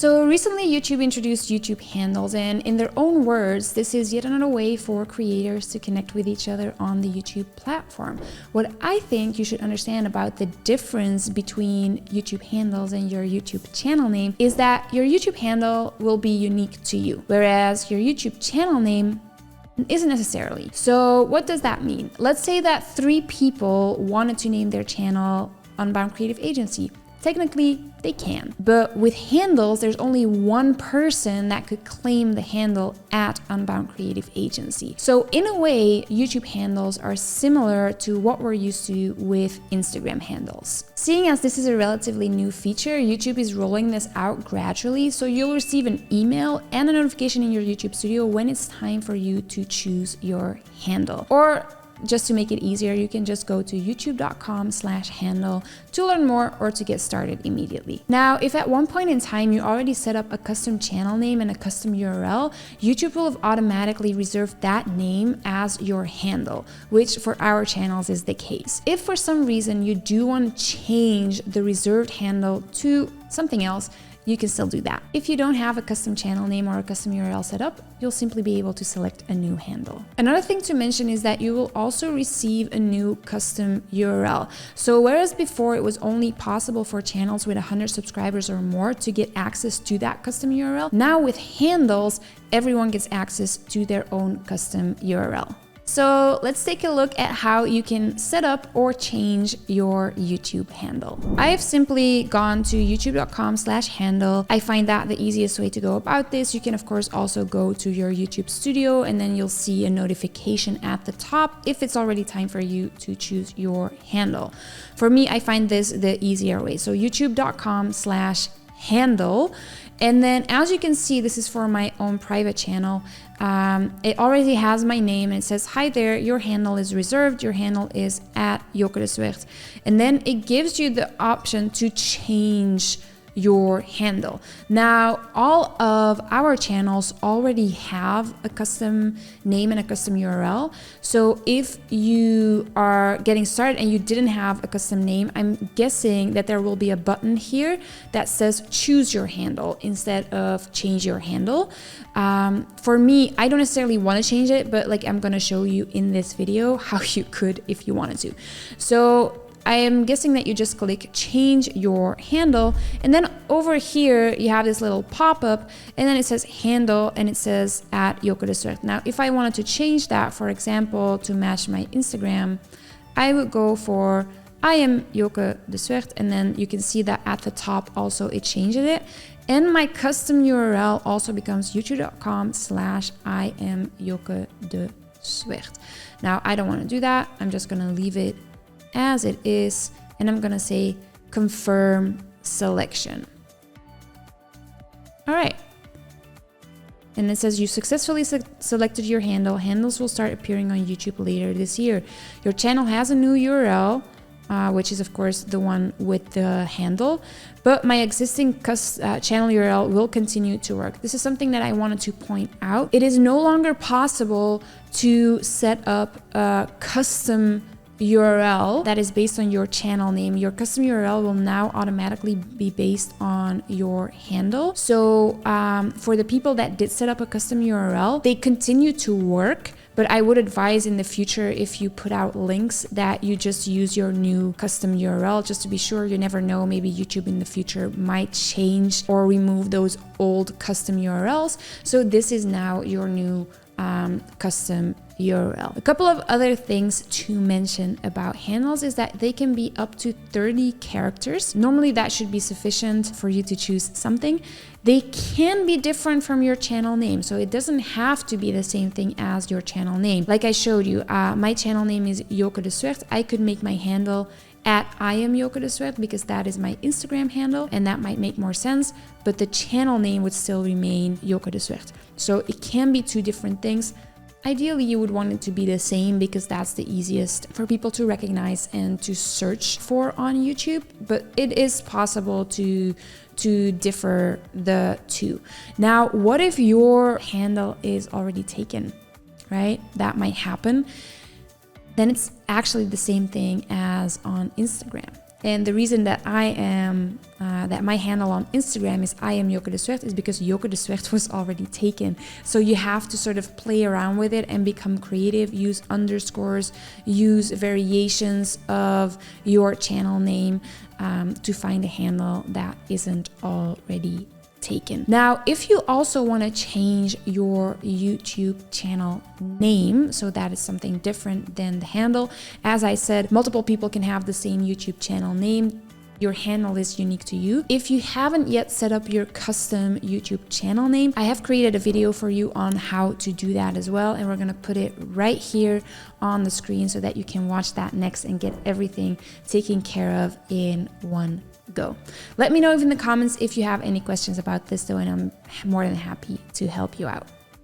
So recently YouTube introduced YouTube handles, and in their own words, this is yet another way for creators to connect with each other on the YouTube platform. What I think you should understand about the difference between YouTube handles and your YouTube channel name is that your YouTube handle will be unique to you, whereas your YouTube channel name isn't necessarily. So what does that mean? Let's say that 3 people wanted to name their channel Unbound Creative Agency. Technically, they can. But with handles, there's only one person that could claim the handle at Unbound Creative Agency. So in a way, YouTube handles are similar to what we're used to with Instagram handles. Seeing as this is a relatively new feature, YouTube is rolling this out gradually, so you'll receive an email and a notification in your YouTube studio when it's time for you to choose your handle. Or just to make it easier, you can just go to youtube.com/handle to learn more or to get started immediately. Now, if at one point in time you already set up a custom channel name and a custom URL, YouTube will have automatically reserved that name as your handle, which for our channels is the case. If for some reason you do want to change the reserved handle to something else, you can still do that. If you don't have a custom channel name or a custom URL set up, you'll simply be able to select a new handle. Another thing to mention is that you will also receive a new custom URL. So whereas before it was only possible for channels with 100 subscribers or more to get access to that custom URL, now with handles, everyone gets access to their own custom URL. So let's take a look at how you can set up or change your YouTube handle. I've simply gone to youtube.com/handle. I find that the easiest way to go about this. You can of course also go to your YouTube studio and then you'll see a notification at the top if it's already time for you to choose your handle. For me, I find this the easier way. So youtube.com/handle. And then as you can see, this is for my own private channel. It already has my name and it says, hi there, your handle is reserved. Your handle is @JokeDeSwert. And then it gives you the option to change your handle. Now, all of our channels already have a custom name and a custom URL. So if you are getting started and you didn't have a custom name, I'm guessing that there will be a button here that says choose your handle instead of change your handle. For me, I don't necessarily want to change it, but like I'm going to show you in this video how you could if you wanted to. So I am guessing that you just click change your handle, and then over here you have this little pop-up and then it says handle and it says @JokeDeSwert. Now if I wanted to change that, for example, to match my Instagram, I would go for I am Joke de Swert, and then you can see that at the top also it changes it. And my custom URL also becomes youtube.com/I am Joke de Swert. Now I don't want to do that. I'm just going to leave it as it is, and I'm gonna say confirm selection. All right, and it says you successfully selected your handle. Handles will start appearing on YouTube later this year. Your channel has a new URL, which is of course the one with the handle, but my existing channel URL will continue to work. This is something that I wanted to point out. It is no longer possible to set up a custom URL that is based on your channel name. Your custom URL will now automatically be based on your handle. So for the people that did set up a custom URL, they continue to work, but I would advise in the future, if you put out links, that you just use your new custom URL just to be sure. You never know, maybe YouTube in the future might change or remove those old custom URLs. So this is now your new custom URL. A couple of other things to mention about handles is that they can be up to 30 characters. Normally that should be sufficient for you to choose something. They can be different from your channel name, so it doesn't have to be the same thing as your channel name. Like I showed you, my channel name is Joke de Swert. I could make my handle @I am Joke de Swert because that is my Instagram handle, and that might make more sense, but the channel name would still remain Joke de Swert. So it can be 2 different things. Ideally, you would want it to be the same because that's the easiest for people to recognize and to search for on YouTube, but it is possible to differ the 2. Now, what if your handle is already taken, right? That might happen. Then it's actually the same thing as on Instagram. And the reason that that my handle on Instagram is I am Joke de Zwart is because Joke de Zwart was already taken. So you have to sort of play around with it and become creative, use underscores, use variations of your channel name to find a handle that isn't already taken. Now, if you also want to change your YouTube channel name so that is something different than the handle, as I said, multiple people can have the same YouTube channel name. Your handle is unique to you. If you haven't yet set up your custom YouTube channel name, I have created a video for you on how to do that as well. And we're going to put it right here on the screen so that you can watch that next and get everything taken care of in one go. Let me know in the comments if you have any questions about this though, and I'm more than happy to help you out.